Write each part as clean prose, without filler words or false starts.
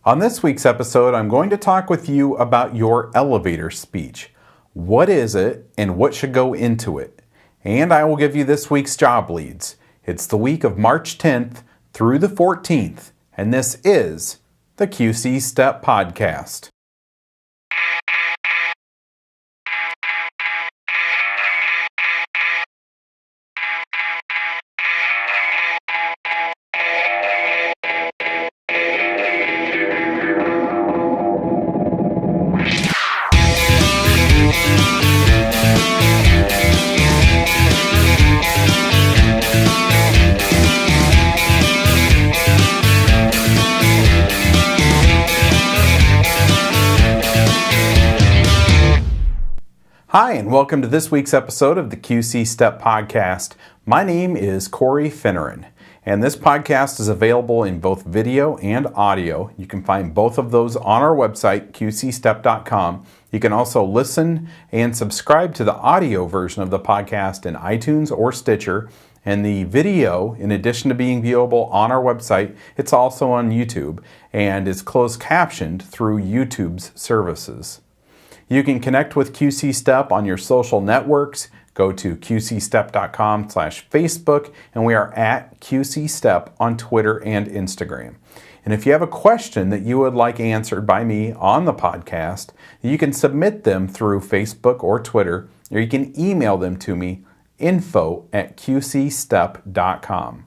On this week's episode, I'm going to talk with you about your elevator speech. What is it and what should go into it? And I will give you this week's job leads. It's the week of March 10th through the 14th, and this is the QC Step Podcast. Hi, and welcome to this week's episode of the QC Step Podcast. My name is Corey Finneran, and this podcast is available in both video and audio. You can find both of those on our website, qcstep.com. You can also listen and subscribe to the audio version of the podcast in iTunes or Stitcher. And the video, in addition to being viewable on our website, it's also on YouTube and is closed captioned through YouTube's services. You can connect with QC Step on your social networks. Go to qcstep.com/Facebook, and we are at QC Step on Twitter and Instagram. And if you have a question that you would like answered by me on the podcast, you can submit them through Facebook or Twitter, or you can email them to me, info@qcstep.com.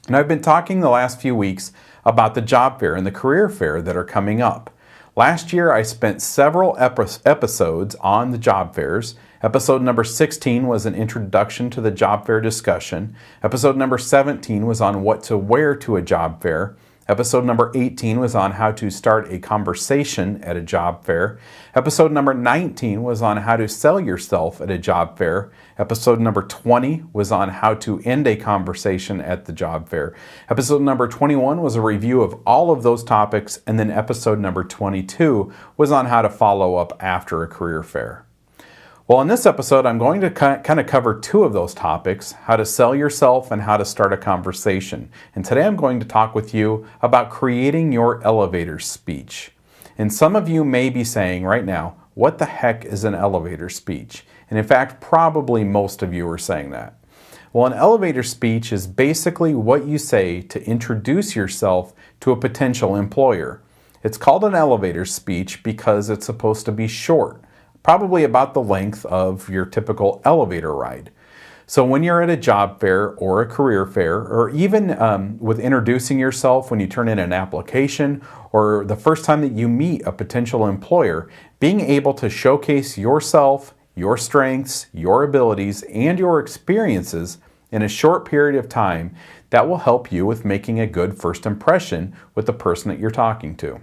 And I've been talking the last few weeks about the job fair and the career fair that are coming up. Last year, I spent several episodes on the job fairs. Episode number 16 was an introduction to the job fair discussion. Episode number 17 was on what to wear to a job fair. Episode number 18 was on how to start a conversation at a job fair. Episode number 19 was on how to sell yourself at a job fair. Episode number 20 was on how to end a conversation at the job fair. Episode number 21 was a review of all of those topics, and then episode number 22 was on how to follow up after a career fair. Well, in this episode, I'm going to kind of cover two of those topics, how to sell yourself and how to start a conversation. And today I'm going to talk with you about creating your elevator speech. And some of you may be saying right now, what the heck is an elevator speech? And in fact, probably most of you are saying that. Well, an elevator speech is basically what you say to introduce yourself to a potential employer. It's called an elevator speech because it's supposed to be short, probably about the length of your typical elevator ride. So when you're at a job fair or a career fair, or even with introducing yourself when you turn in an application, or the first time that you meet a potential employer, being able to showcase yourself, your strengths, your abilities, and your experiences in a short period of time, that will help you with making a good first impression with the person that you're talking to.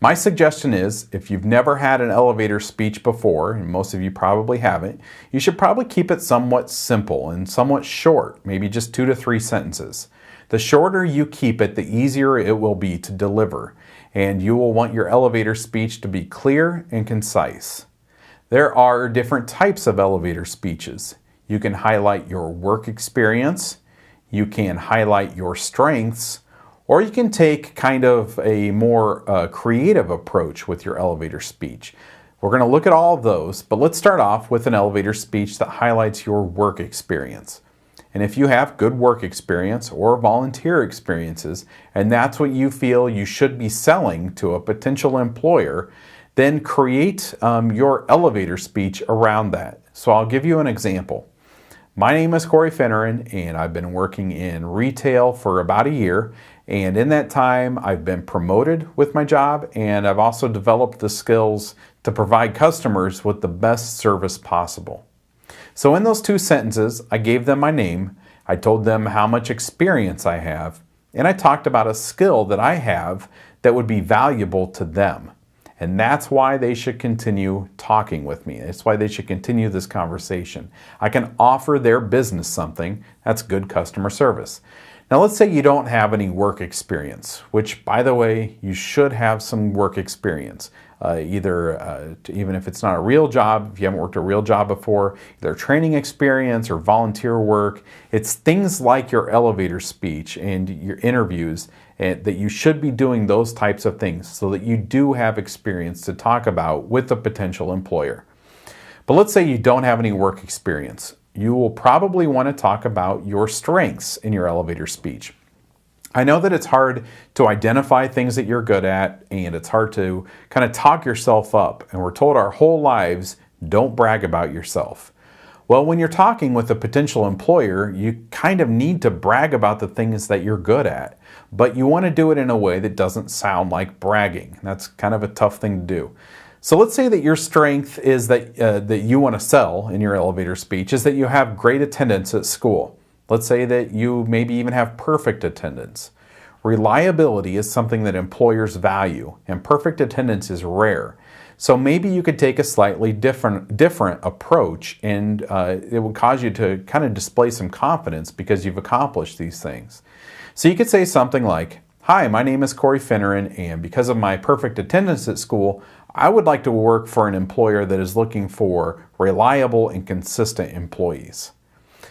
My suggestion is, if you've never had an elevator speech before, and most of you probably haven't, you should probably keep it somewhat simple and somewhat short, maybe just 2 to 3 sentences. The shorter you keep it, the easier it will be to deliver, and you will want your elevator speech to be clear and concise. There are different types of elevator speeches. You can highlight your work experience, you can highlight your strengths, or you can take kind of a more creative approach with your elevator speech. We're going to look at all of those, but let's start off with an elevator speech that highlights your work experience. And if you have good work experience or volunteer experiences, and that's what you feel you should be selling to a potential employer, then create your elevator speech around that. So I'll give you an example. My name is Corey Finneran, and I've been working in retail for about a year. And in that time, I've been promoted with my job, and I've also developed the skills to provide customers with the best service possible. So in those 2 sentences, I gave them my name, I told them how much experience I have, and I talked about a skill that I have that would be valuable to them. And that's why they should continue talking with me. That's why they should continue this conversation. I can offer their business something. That's good customer service. Now let's say you don't have any work experience, which, by the way, you should have some work experience. Even if it's not a real job, if you haven't worked a real job before, either training experience or volunteer work. It's things like your elevator speech and your interviews that you should be doing those types of things so that you do have experience to talk about with a potential employer. But let's say you don't have any work experience. You will probably want to talk about your strengths in your elevator speech. I know that it's hard to identify things that you're good at, and it's hard to kind of talk yourself up. And we're told our whole lives, don't brag about yourself. Well, when you're talking with a potential employer, you kind of need to brag about the things that you're good at, but you want to do it in a way that doesn't sound like bragging. That's kind of a tough thing to do. So let's say that your strength is that you want to sell in your elevator speech is that you have great attendance at school. Let's say that you maybe even have perfect attendance. Reliability is something that employers value, and perfect attendance is rare. So maybe you could take a slightly different approach, and it would cause you to kind of display some confidence because you've accomplished these things. So you could say something like, "Hi, my name is Corey Finneran, and because of my perfect attendance at school, I would like to work for an employer that is looking for reliable and consistent employees."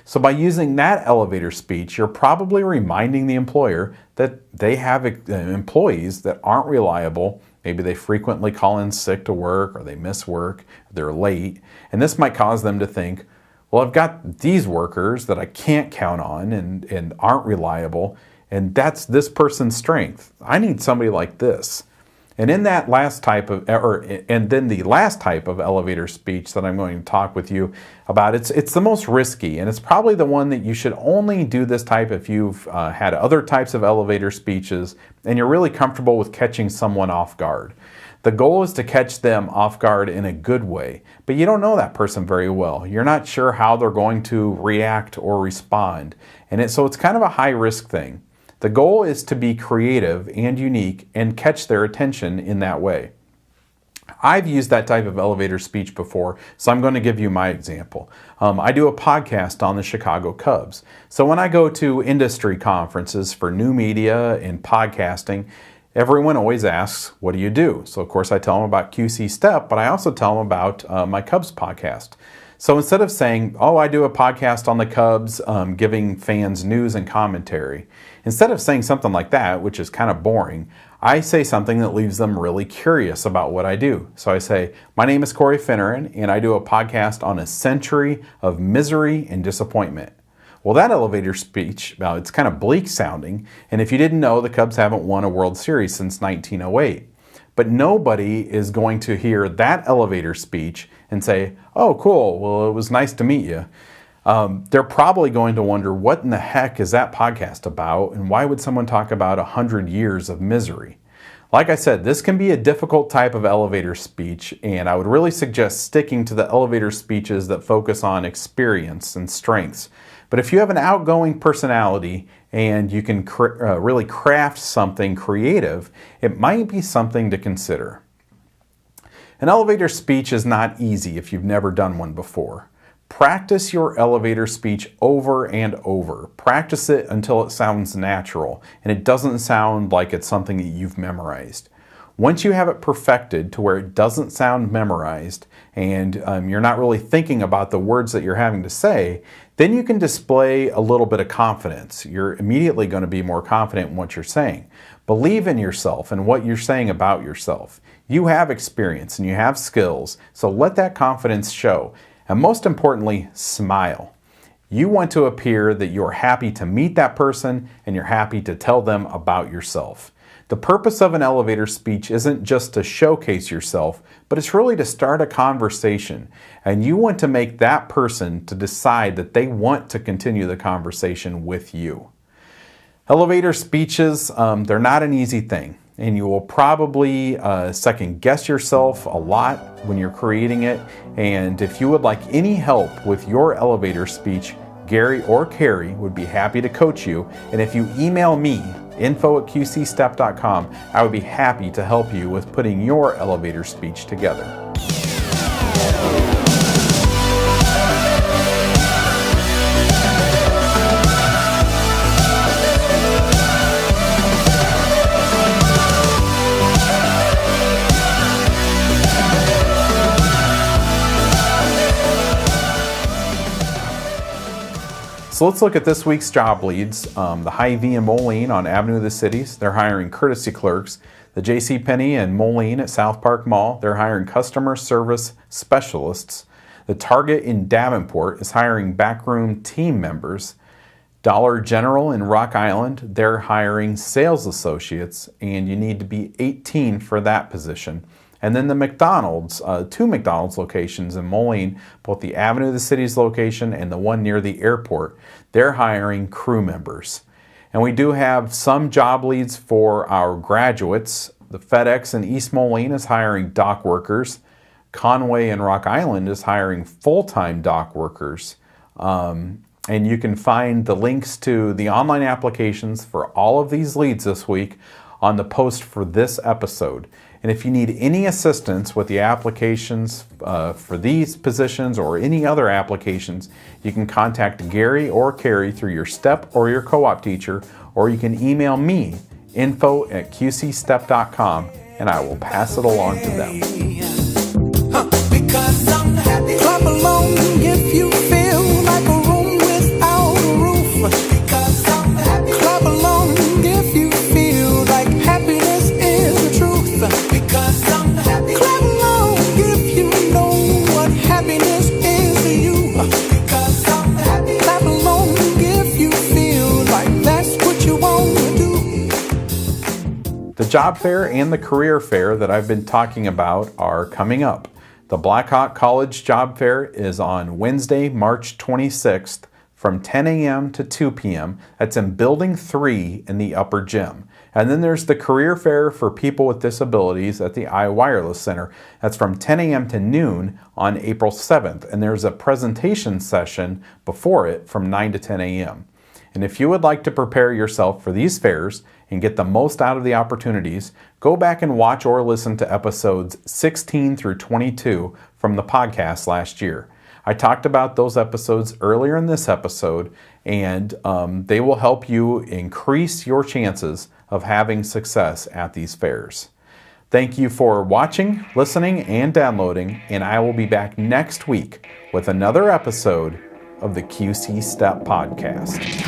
So by using that elevator speech, you're probably reminding the employer that they have employees that aren't reliable. Maybe they frequently call in sick to work, or they miss work, they're late. And this might cause them to think, well, I've got these workers that I can't count on and aren't reliable, and that's this person's strength. I need somebody like this. And in that last type of, and then the last type of elevator speech that I'm going to talk with you about, it's the most risky, and it's probably the one that you should only do this type if you've had other types of elevator speeches and you're really comfortable with catching someone off guard. The goal is to catch them off guard in a good way, but you don't know that person very well. You're not sure how they're going to react or respond, and so it's kind of a high risk thing. The goal is to be creative and unique and catch their attention in that way. I've used that type of elevator speech before, so I'm going to give you my example. I do a podcast on the Chicago Cubs. So when I go to industry conferences for new media and podcasting, everyone always asks, what do you do? So of course I tell them about QC Step, but I also tell them about my Cubs podcast. So instead of saying, oh, I do a podcast on the Cubs, giving fans news and commentary, instead of saying something like that, which is kind of boring, I say something that leaves them really curious about what I do. So I say, my name is Corey Finneran, and I do a podcast on a century of misery and disappointment. Well, that elevator speech, it's kind of bleak sounding, and if you didn't know, the Cubs haven't won a World Series since 1908. But nobody is going to hear that elevator speech and say, oh, cool, well, it was nice to meet you. They're probably going to wonder, what in the heck is that podcast about, and why would someone talk about 100 years of misery? Like I said, this can be a difficult type of elevator speech, and I would really suggest sticking to the elevator speeches that focus on experience and strengths. But if you have an outgoing personality and you can really craft something creative, it might be something to consider. An elevator speech is not easy if you've never done one before. Practice your elevator speech over and over. Practice it until it sounds natural and it doesn't sound like it's something that you've memorized. Once you have it perfected to where it doesn't sound memorized and you're not really thinking about the words that you're having to say, then you can display a little bit of confidence. You're immediately going to be more confident in what you're saying. Believe in yourself and what you're saying about yourself. You have experience and you have skills, so let that confidence show. And most importantly, smile. You want to appear that you're happy to meet that person and you're happy to tell them about yourself. The purpose of an elevator speech isn't just to showcase yourself, but it's really to start a conversation. And you want to make that person to decide that they want to continue the conversation with you. Elevator speeches, they're not an easy thing. And you will probably second guess yourself a lot when you're creating it. And if you would like any help with your elevator speech, Gary or Carrie would be happy to coach you. And if you email me, info@qcstep.com, I would be happy to help you with putting your elevator speech together. So let's look at this week's job leads. The Hy-Vee in Moline on Avenue of the Cities, they're hiring courtesy clerks. The JCPenney in Moline at South Park Mall, they're hiring customer service specialists. The Target in Davenport is hiring backroom team members. Dollar General in Rock Island, they're hiring sales associates, and you need to be 18 for that position. And then the McDonald's, 2 McDonald's locations in Moline, both the Avenue of the Cities location and the one near the airport, they're hiring crew members. And we do have some job leads for our graduates. The FedEx in East Moline is hiring dock workers. Conway in Rock Island is hiring full-time dock workers. And you can find the links to the online applications for all of these leads this week on the post for this episode. And if you need any assistance with the applications for these positions or any other applications, you can contact Gary or Carrie through your STEP or your co-op teacher, or you can email me, info@qcstep.com, and I will pass it along to them. Because I'm happy. Clap along if you feel like a room without a roof. Because I'm happy. Clap along if you feel like happiness is the truth. Because I'm happy. Clap along if you know what happiness is to you. Because I'm happy. Clap along if you feel like that's what you want to do. The job fair and the career fair that I've been talking about are coming up. The Blackhawk College Job Fair is on Wednesday, March 26th from 10 a.m. to 2 p.m. That's in Building 3 in the Upper Gym. And then there's the Career Fair for people with disabilities at the iWireless Center. That's from 10 a.m. to noon on April 7th. And there's a presentation session before it from 9 to 10 a.m. And if you would like to prepare yourself for these fairs and get the most out of the opportunities, go back and watch or listen to episodes 16 through 22 from the podcast last year. I talked about those episodes earlier in this episode, and they will help you increase your chances of having success at these fairs. Thank you for watching, listening, and downloading, and I will be back next week with another episode of the QC Step Podcast.